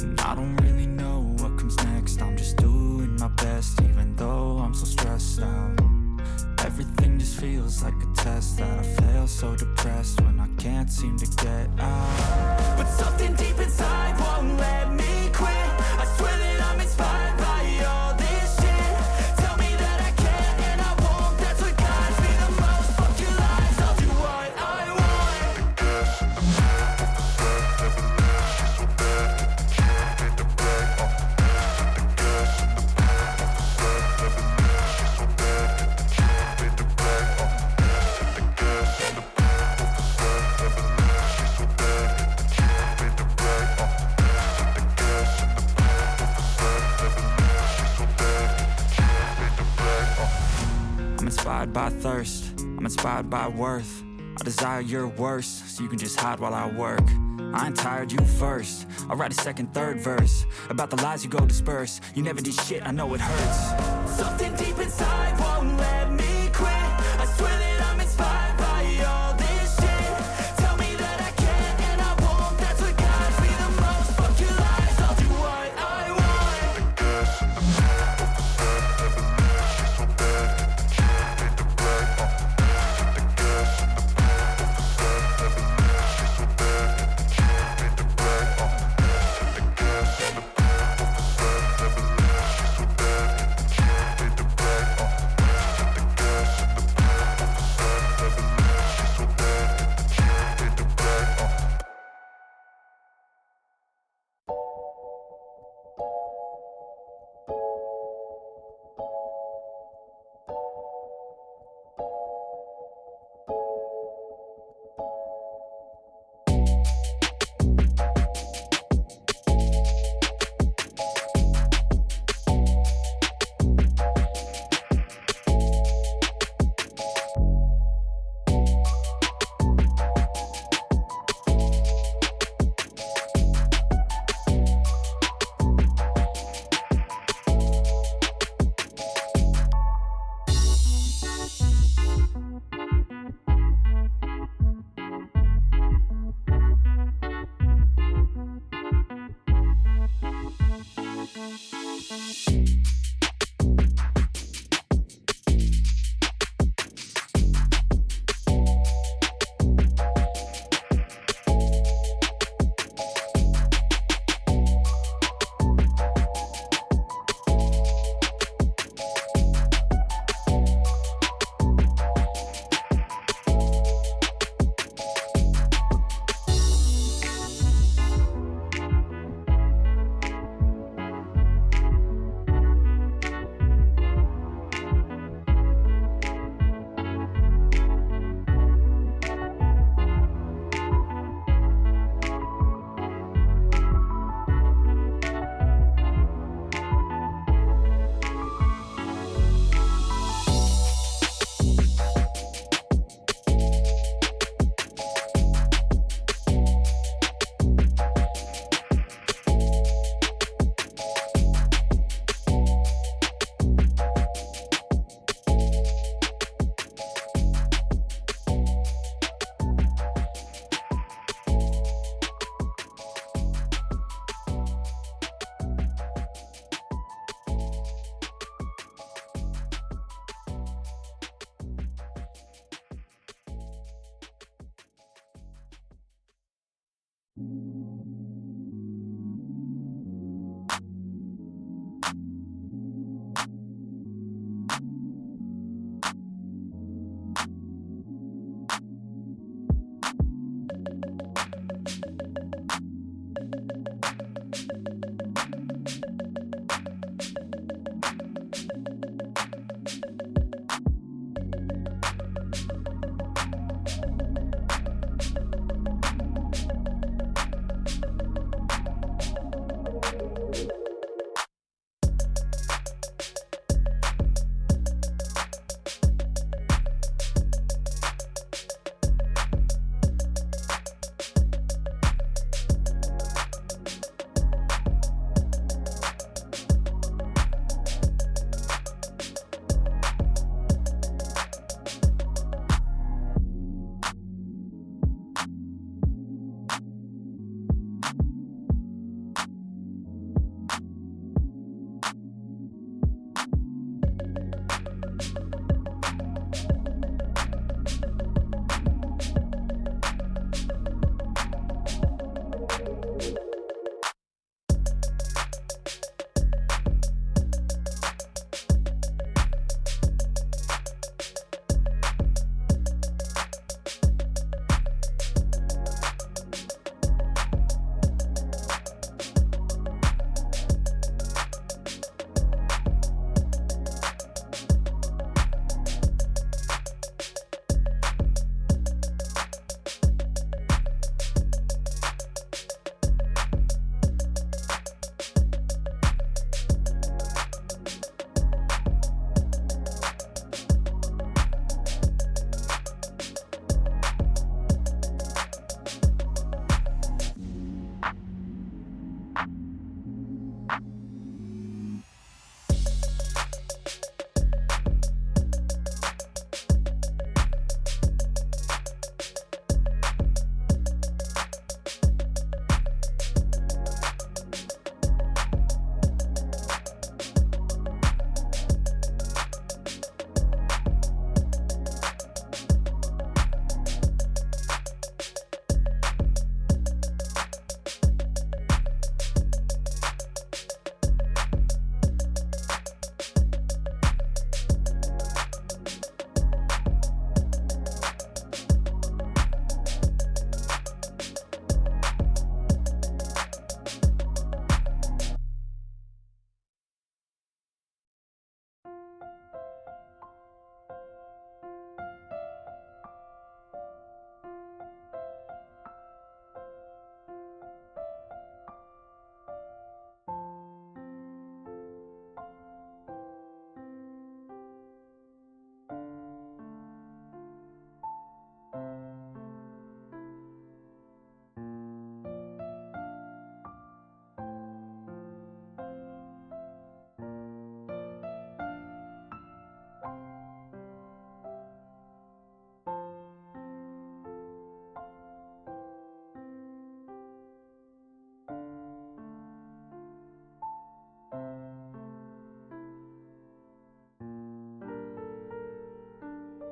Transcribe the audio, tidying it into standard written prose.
And I don't really know what comes next. I'm just doing my best, even though I'm so stressed out. Everything just feels like a test that I fail, so depressed when I can't seem to get out. But something deep inside won't let me quit. I swear that I'm inspired by all this shit. Tell me that I can and I won't. That's what guides me the most. Fuck your lies, I'll do what I want. The gas in the back of the set, never leave. She's so bad that the kid made the bag. The gas in the back of the set, never leave. She's so bad that the kid made the bag. The gas in the back of the set, never leave. She's so bad that the kid made the bag. The gas in the back of the set, never leave. She's so bad that the kid made the bag. I'm inspired by thirst, I'm inspired by worth. I desire your worst, so you can just hide while I work. I ain't tired, you first. I'll write a second, third verse about the lies you go disperse. You never did shit, I know it hurts. Something deep inside won't let